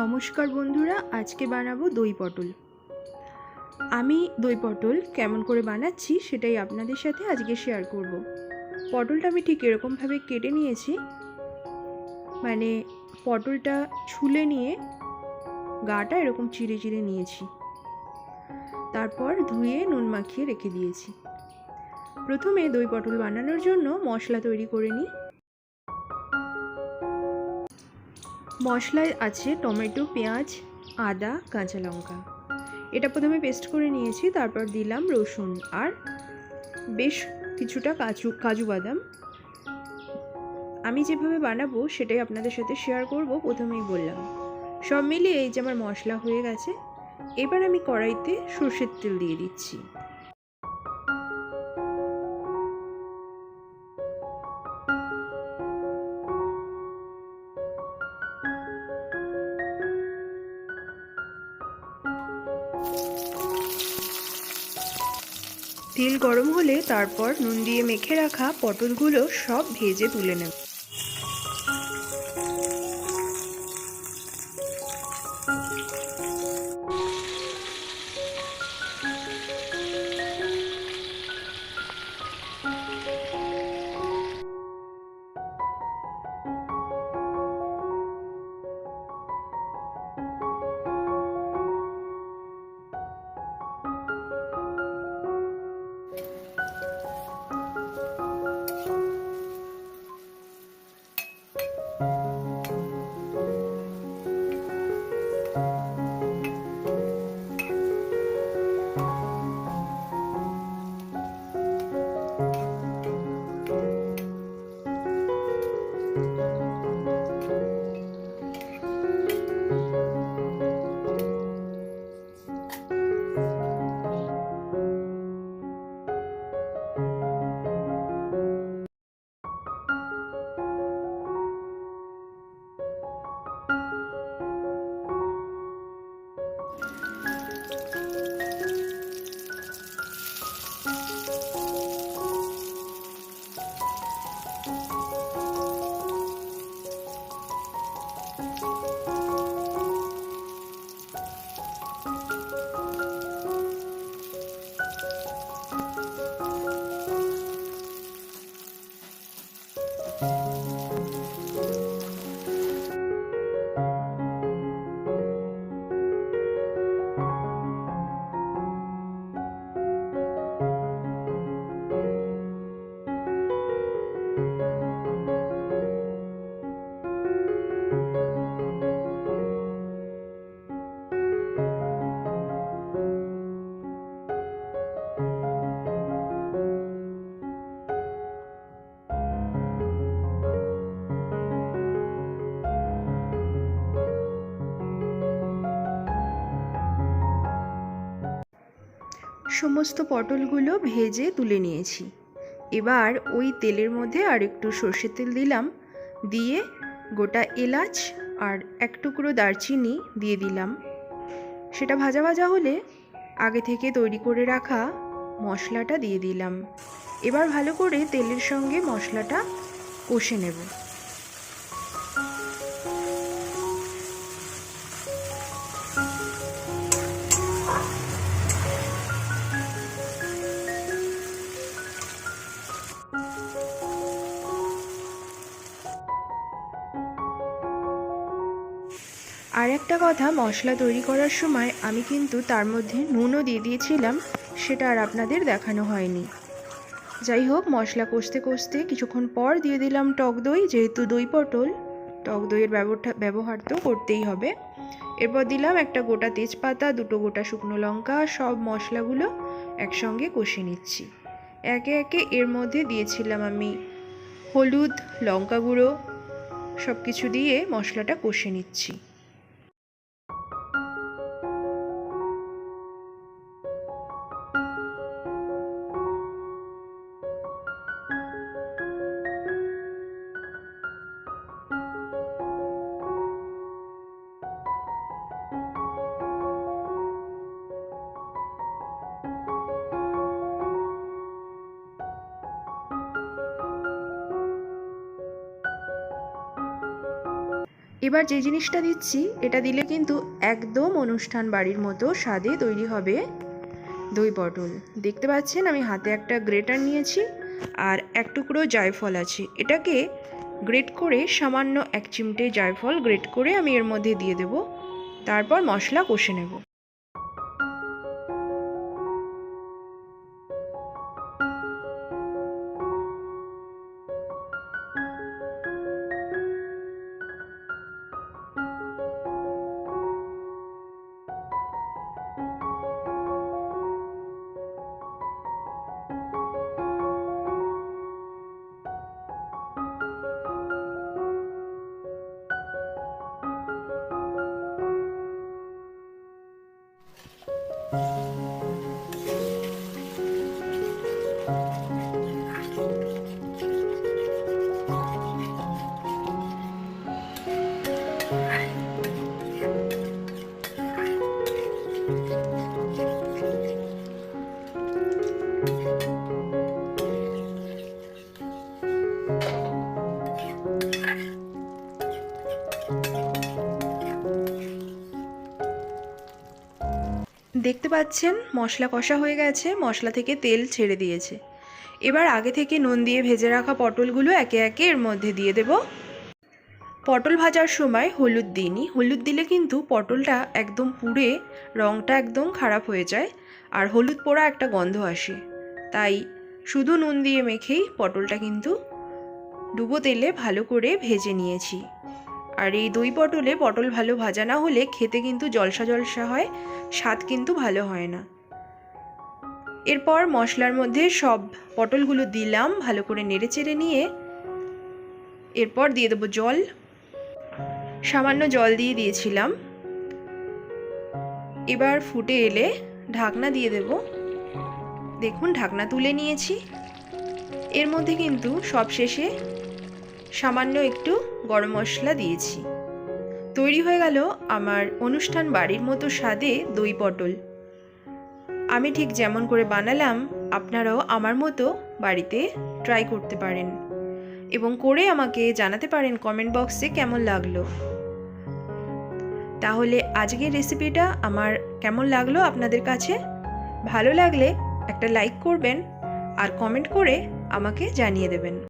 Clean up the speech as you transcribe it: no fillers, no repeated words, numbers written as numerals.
নমস্কার বন্ধুরা, আজকে বানাবো দই পটল। আমি দই পটল কেমন করে বানাচ্ছি সেটাই আপনাদের সাথে আজকে শেয়ার করব। পটলটা আমি ঠিক এরকমভাবে কেটে নিয়েছি, মানে পটলটা ছুলে নিয়ে গাটা এরকম চিড়ে চিড়ে নিয়েছি, তারপর ধুয়ে নুন মাখিয়ে রেখে দিয়েছি। প্রথমে দই পটল বানানোর জন্য মশলা তৈরি করে নিই। মশলায় আছে টমেটো, পেঁয়াজ, আদা, কাঁচা লঙ্কা। এটা প্রথমে পেস্ট করে নিয়েছি, তারপর দিলাম রসুন আর বেশ কিছুটা কাজু বাদাম। আমি যেভাবে বানাবো সেটাই আপনাদের সাথে শেয়ার করব। প্রথমেই বললাম, সব মিলিয়ে এই যে আমার মশলা হয়ে গেছে। এবার আমি কড়াইতে সর্ষের তেল দিয়ে দিচ্ছি। তেল গরম হলে তারপর নুন দিয়ে মেখে রাখা পটলগুলো সব ভেজে তুলে নেব। সমস্ত পটলগুলো ভেজে তুলে নিয়েছি। এবার ওই তেলের মধ্যে আর একটু সর্ষের তেল দিলাম, দিয়ে গোটা এলাচ আর এক টুকরো দারচিনি দিয়ে দিলাম। সেটা ভাজা ভাজা হলে আগে থেকে তৈরি করে রাখা মশলাটা দিয়ে দিলাম। এবার ভালো করে তেলের সঙ্গে মশলাটা কষে নেব। আর একটা কথা, মশলা তৈরি করার সময় আমি কিন্তু তার মধ্যে নুনও দিয়ে দিয়েছিলাম, সেটা আর আপনাদের দেখানো হয়নি। যাই হোক, মশলা কষতে কষতে কিছুক্ষণ পর দিয়ে দিলাম টক দই। যেহেতু দই পটল, টক দইয়ের ব্যবহার তো করতেই হবে। এরপর দিলাম একটা গোটা তেজপাতা, দুটো গোটা শুকনো লঙ্কা। সব মশলাগুলো একসঙ্গে কষে নিচ্ছি। একে একে এর মধ্যে দিয়েছিলাম আমি হলুদ, লঙ্কা গুঁড়ো, সব কিছু দিয়ে মশলাটা কষে নিচ্ছি। এবার যে জিনিসটা দিচ্ছি এটা দিলে কিন্তু একদম অনুষ্ঠান বাড়ির মতো স্বাদে তৈরি হবে দই পটল। দেখতে পাচ্ছেন আমি হাতে একটা গ্রেটার নিয়েছি আর এক টুকরো জায়ফল আছে। এটাকে গ্রেট করে সামান্য 1 চিমটে জায়ফল গ্রেট করে আমি এর মধ্যে দিয়ে দেব। তারপর মশলা কষে নেব। দেখতে পাচ্ছেন মশলা কষা হয়ে গেছে, মশলা থেকে তেল ছেড়ে দিয়েছে। এবার আগে থেকে নুন দিয়ে ভেজে রাখা পটলগুলো একে একে এর মধ্যে দিয়ে দেব। পটল ভাজার সময় হলুদ দিইনি, হলুদ দিলে কিন্তু পটলটা একদম পুড়ে রঙটা একদম খারাপ হয়ে যায় আর হলুদ পোড়া একটা গন্ধ আসে। তাই শুধু নুন দিয়ে মেখেই পটলটা কিন্তু ডুবো তেলে ভালো করে ভেজে নিয়েছি। আর এই দই পটলে পটল ভালো ভাজা না হলে খেতে কিন্তু জলসা জলসা হয়, স্বাদ কিন্তু ভালো হয় না। এরপর মশলার মধ্যে সব পটলগুলো দিলাম, ভালো করে নেড়ে চেড়ে নিয়ে এরপর দিয়ে দেবো জল। সামান্য জল দিয়ে দিয়েছিলাম। এবার ফুটে এলে ঢাকনা দিয়ে দেব। দেখুন ঢাকনা তুলে নিয়েছি। এর মধ্যে কিন্তু সবশেষে সামান্য একটু গরম মশলা দিয়েছি। তৈরি হয়ে গেল আমার অনুষ্ঠান বাড়ির মতো স্বাদে দই পটল। আমি ঠিক যেমন করে বানালাম আপনারাও আমার মতো বাড়িতে ট্রাই করতে পারেন এবং করে আমাকে জানাতে পারেন কমেন্ট বক্সে কেমন লাগলো। তাহলে আজকের রেসিপিটা আমার কেমন লাগলো আপনাদের কাছে? ভালো লাগলে একটা লাইক করবেন আর কমেন্ট করে আমাকে জানিয়ে দেবেন।